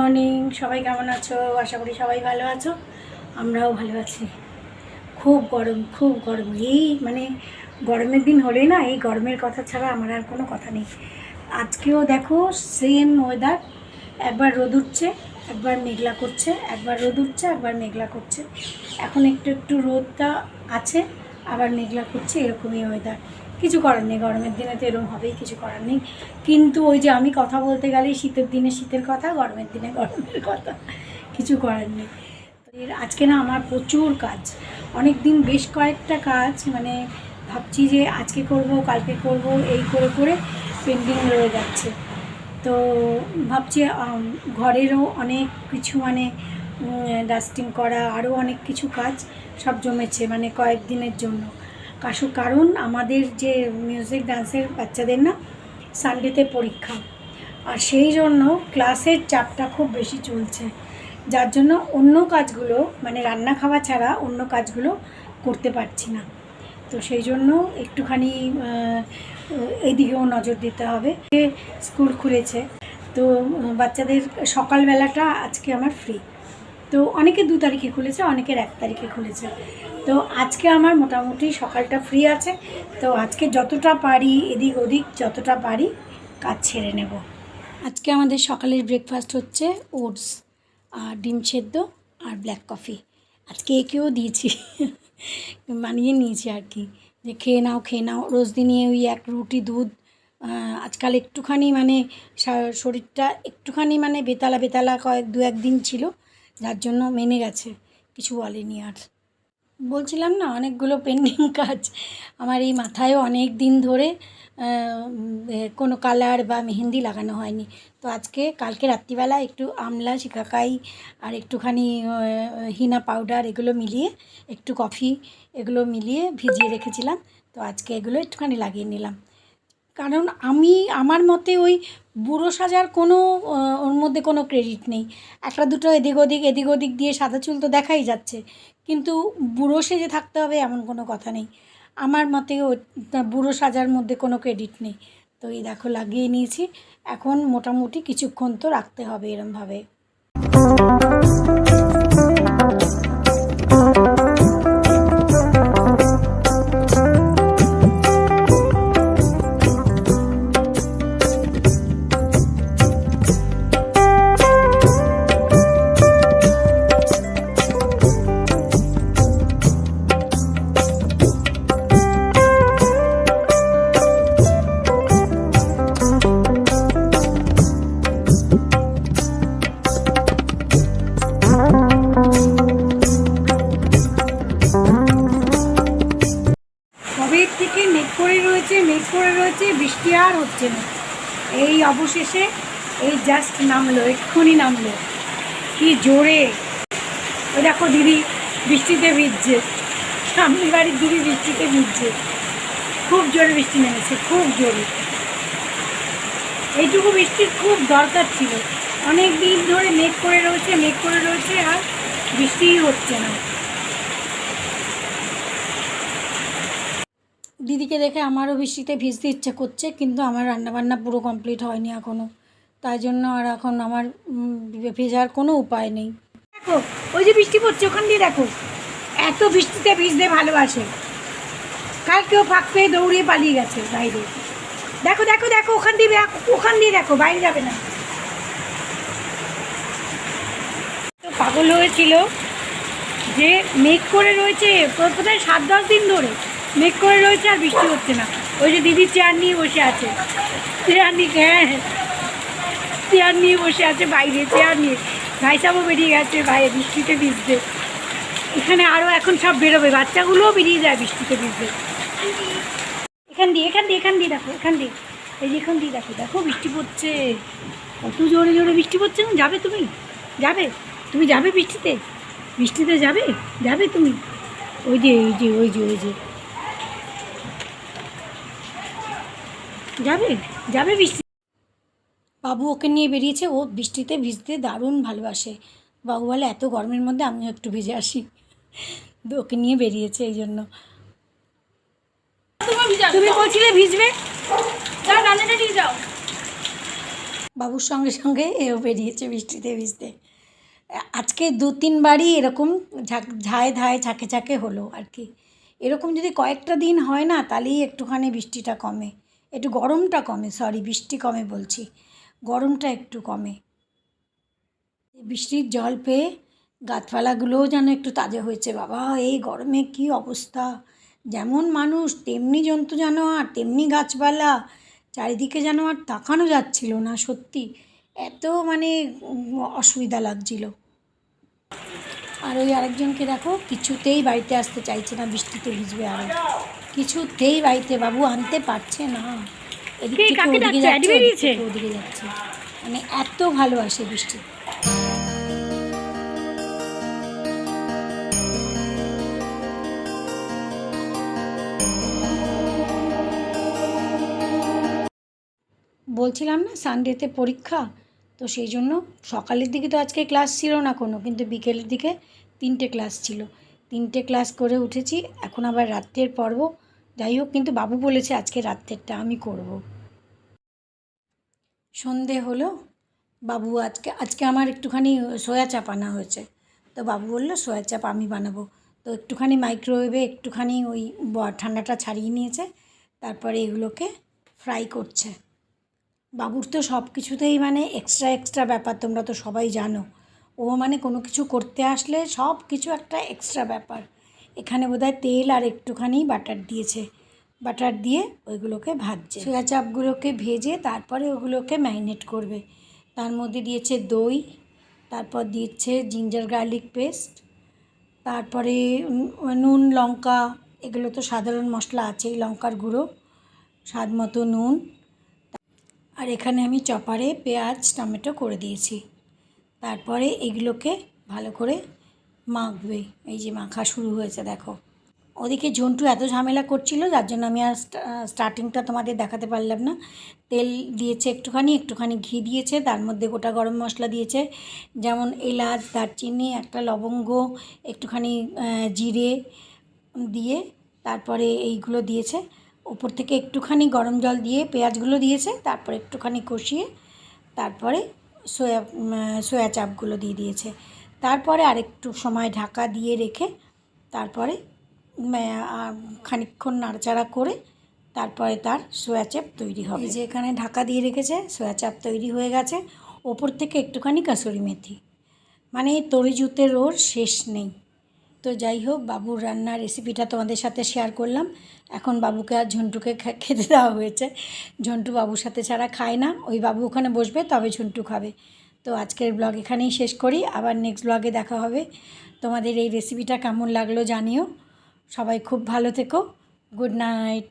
Morning, সবাই কেমন আছো? আশা করি সবাই ভালো আছো, আমরাও ভালো আছি। খুব গরম। এই মানে গরমের দিন হলেই না, এই গরমের কথা ছাড়া আমার আর কোনো কথা নেই। আজকেও দেখো সেম ওয়েদার, একবার রোদ উঠছে, একবার মেঘলা করছে, একবার রোদ উঠছে, একবার মেঘলা করছে। এখন একটু রোদটা আছে, আবার মেঘলা করছে, এরকমই ওয়েদার। কিছু করার নেই, গরমের দিনে তো এরকম হবেই, কিছু করার নেই। কিন্তু ওই যে আমি কথা বলতে গেলেই শীতের দিনে শীতের কথা, গরমের দিনে গরমের কথা, কিছু করার নেই। আজকে না আমার প্রচুর কাজ, অনেক দিন বেশ কয়েকটা কাজ, মানে ভাবছি যে আজকে করব কালকে করব, এই করে করে পেন্ডিং রয়ে যাচ্ছে। তো ভাবছি ঘরেরও অনেক কিছু, মানে ডাস্টিং করা, আরও অনেক কিছু কাজ সব জমেছে, মানে কয়েকদিনের জন্য। কারণ আমাদের যে মিউজিক ডান্সের বাচ্চাদের না সানডেতে পরীক্ষা, আর সেই জন্য ক্লাসের চাপটা খুব বেশি চলছে, যার জন্য অন্য কাজগুলো, মানে রান্না খাওয়া ছাড়া অন্য কাজগুলো করতে পারছি না। তো সেই জন্য একটুখানি এইদিকেও নজর দিতে হবে। স্কুল খুলেছে, তো বাচ্চাদের সকালবেলাটা আজকে আমার ফ্রি। তো অনেকে 2 তারিখে খুলেছে, অনেকের 1 তারিখে খুলেছে। তো আজকে আমার মোটামুটি সকালটা ফ্রি আছে। তো আজকে যতটা পারি, এদিক ওদিক যতটা পারি কাজ ছেড়ে নেব। আজকে আমাদের সকালের ব্রেকফাস্ট হচ্ছে ওটস আর ডিম সেদ্ধ আর ব্ল্যাক কফি। আজকে একেও দিয়েছি, বানিয়ে নিয়েছি আর কি, যে খেয়ে নাও। রোজ দিনই ওই 1 রুটি দুধ। আজকাল একটুখানি মানে শরীরটা একটুখানি মানে বেতালা 2-1 দিন ছিল, যার জন্য মেনে গেছে, কিছু বলেনি আর। বলছিলাম না, অনেকগুলো পেন্ডিং কাজ আমার এই মাথায়ও অনেক দিন ধরে কোনো কালার বা মেহেন্দি লাগানো হয়নি। তো কালকে রাত্রিবেলা একটু আমলা, শিকাকাই আর একটুখানি হিনা পাউডার এগুলো মিলিয়ে, একটু কফি এগুলো মিলিয়ে ভিজিয়ে রেখেছিলাম। তো আজকে এগুলো একটুখানি লাগিয়ে নিলাম। কারণ আমার মতে ওই বুড়ো সাজার কোনো ওর মধ্যে কোনো ক্রেডিট নেই। একটা দুটো এদিক ওদিক দিয়ে সাদা চুল তো দেখাই যাচ্ছে, কিন্তু বুড়ো সেজে থাকতে হবে এমন কোনো কথা নেই। আমার মতে বুড়ো সাজার মধ্যে কোনো ক্রেডিট নেই। তো এই দেখো লাগিয়ে নিয়েছি, এখন মোটামুটি কিছুক্ষণ তো রাখতে হবে এরমভাবে। মেঘ করে রয়েছে, বৃষ্টি আর হচ্ছে না। এই অবশেষে এই জাস্ট নামলো, এক্ষুনি নামলো, কি জোরে। ওই দেখো দিদি বৃষ্টিতে ভিজছে, সামনের বাড়ির দিদি বৃষ্টিতে ভিজছে, খুব জোরে বৃষ্টি নেমেছে, খুব জোরে। এইটুকু বৃষ্টির খুব দরকার ছিল। অনেক দিন ধরে মেঘ করে রয়েছে আর বৃষ্টিই হচ্ছে না। দিদিকে দেখে আমারও বৃষ্টিতে ভিজতে ইচ্ছে করছে, কিন্তু আমার রান্নাবান্না পুরো কমপ্লিট হয়নি এখনও, তাই জন্য আর এখন আমার ভেজার কোনো উপায় নেই। দেখো ওই যে বৃষ্টি পড়ছে, ওখান দিয়ে দেখো, এত বৃষ্টিতে ভিজতে ভালোবাসে। কালকেও ফাঁক পেয়ে দৌড়িয়ে পালিয়ে গেছে বাইরে। দেখো ওখান দিয়ে দেখো, বাইরে যাবে না। তো পাগল হয়েছিল যে মেঘ করে রয়েছে প্রায় 7-10 দিন ধরে মেঘ করে রয়েছে আর বৃষ্টি হচ্ছে না। ওই যে দিদি চেয়ার নিয়ে বসে আছে, চেয়ার নিয়ে বসে আছে বাইরে, চেয়ার নিয়ে। ভাই সাহেবও বেরিয়ে গেছে বাইরে বৃষ্টিতে ভিজতে। এখানে আরও এখন সব বেরোবে, বাচ্চাগুলোও বেরিয়ে যায় বৃষ্টিতে ভিজতে। এখান দিয়ে দেখো, এই যে এখান দিয়ে দেখো বৃষ্টি পড়ছে, কত জোরে বৃষ্টি পড়ছে না? যাবে তুমি যাবে বৃষ্টিতে যাবে তুমি? ওই যে যাবে বৃষ্টি। বাবু ওকে নিয়ে বেরিয়েছে, ও বৃষ্টিতে ভিজতে দারুণ ভালোবাসে। বাবু বলে এত গরমের মধ্যে আমিও একটু ভিজে আসি, ওকে নিয়ে বেরিয়েছে এই জন্য। তুমি বলছিলে ভিজবে, যাও। বাবুর সঙ্গে সঙ্গে এও বেরিয়েছে বৃষ্টিতে ভিজতে। আজকে 2-3 বারই এরকম ঝায়ে ধায়ে ঝাঁকে ঝাঁকে হলো আর কি। এরকম যদি কয়েকটা দিন হয় না, তাহলেই একটুখানি বৃষ্টিটা কমে, একটু গরমটা কমে, সরি বৃষ্টি কমে বলছি, গরমটা একটু কমে। বৃষ্টির জল পেয়ে গাছপালাগুলোও যেন একটু তাজা হয়েছে। বাবা এই গরমে কী অবস্থা, যেমন মানুষ তেমনি জন্তু জানোয়ার তেমনি গাছপালা, চারিদিকে যেন আর তাকানো যাচ্ছিল না, সত্যি এত মানে অসুবিধা লাগছিল। আর ওই আরেকজনকে দেখো, কিছুতেই বাড়িতে আসতে চাইছে না, বৃষ্টিতে ভিজবে আরও, কিছুতেই বাড়িতে বাবু আনতে পারছে না, এদিক থেকে ওদিকে যাচ্ছে, ওদিক থেকে ওদিকে যাচ্ছে, মানে এত ভালোবাসে বৃষ্টি। বলছিলাম না সানডেতে পরীক্ষা, তো সেই জন্য সকালের দিকে তো আজকে ক্লাস ছিল না কোনো, কিন্তু বিকেলের দিকে 3টে ক্লাস ছিল, 3টে ক্লাস করে উঠেছি। এখন আবার রাত্রের পর্ব, যাই হোক, কিন্তু বাবু বলেছে আজকে রাত্রেরটা আমি করব। সন্ধে হলো, বাবু আজকে আমার একটুখানি সয়া চাপ আনা হয়েছে, তো বাবু বললো সয়া চাপ আমি বানাবো, তো একটুখানি মাইক্রোওয়েভে একটুখানি ওই ঠান্ডাটা ছাড়িয়ে নিয়েছে, তারপরে এগুলোকে ফ্রাই করছে। বাবুর তো সব কিছুতেই মানে এক্সট্রা ব্যাপার, তোমরা তো সবাই জানো, ও মানে কোনো কিছু করতে আসলে সব কিছু একটা এক্সট্রা ব্যাপার। এখানে বোধহয় তেল আর একটুখানি বাটার দিয়েছে, বাটার দিয়ে ওইগুলোকে ভাজছে, সয়া চাপগুলোকে ভেজে তারপরে ওগুলোকে ম্যারিনেট করবে। তার মধ্যে দিয়েছে দই, তারপর দিয়েছে জিঞ্জার গার্লিক পেস্ট, তারপরে নুন লঙ্কা, এগুলো তো সাধারণ মশলা আছেই, লঙ্কার গুঁড়ো, স্বাদ মতো নুন, আর এখানে আমি চপারে পেঁয়াজ টমেটো করে দিয়েছি। তারপরে এগুলোকে ভালো করে মাখবে, এই যে মাখা শুরু হয়েছে দেখো। ওদিকে ঝন্টু এত ঝামেলা করছিল, যার জন্য আমি আর স্টার্টিংটা তোমাদের দেখাতে পারলাম না। তেল দিয়েছে একটুখানি ঘি দিয়েছে, তার মধ্যে গোটা গরম মশলা দিয়েছে, যেমন এলাচ, দারচিনি, একটা লবঙ্গ, একটুখানি জিরে দিয়ে তারপরে এইগুলো দিয়েছে। ওপর থেকে একটুখানি গরম জল দিয়ে পেঁয়াজগুলো দিয়েছে, তারপরে একটুখানি কষিয়ে তারপরে সয়া চাপগুলো দিয়ে দিয়েছে। তারপরে আরেকটু সময় ঢাকা দিয়ে রেখে তারপরে খানিকক্ষণ নাড়াচাড়া করে তারপরে তার সয়া চাপ তৈরি হবে। যে এখানে ঢাকা দিয়ে রেখেছে, সয়া চাপ তৈরি হয়ে গেছে, ওপর থেকে একটুখানি কাসুরি মেথি, মানে তরিজুতের ওর শেষ নেই। তো যাই হোক, বাবুর রান্নার রেসিপিটা তোমাদের সাথে শেয়ার করলাম। এখন বাবুকে আর ঝন্টুকে খেতে দেওয়া হয়েছে, ঝন্টু বাবুর সাথে ছাড়া খায় না, ওই বাবু ওখানে বসবে তবে ঝন্টু খাবে। তো আজকের ব্লগ এখানেই শেষ করি, আবার নেক্সট ব্লগে দেখা হবে। তোমাদের এই রেসিপিটা কেমন লাগলো জানিও। সবাই খুব ভালো থেকো, গুড নাইট।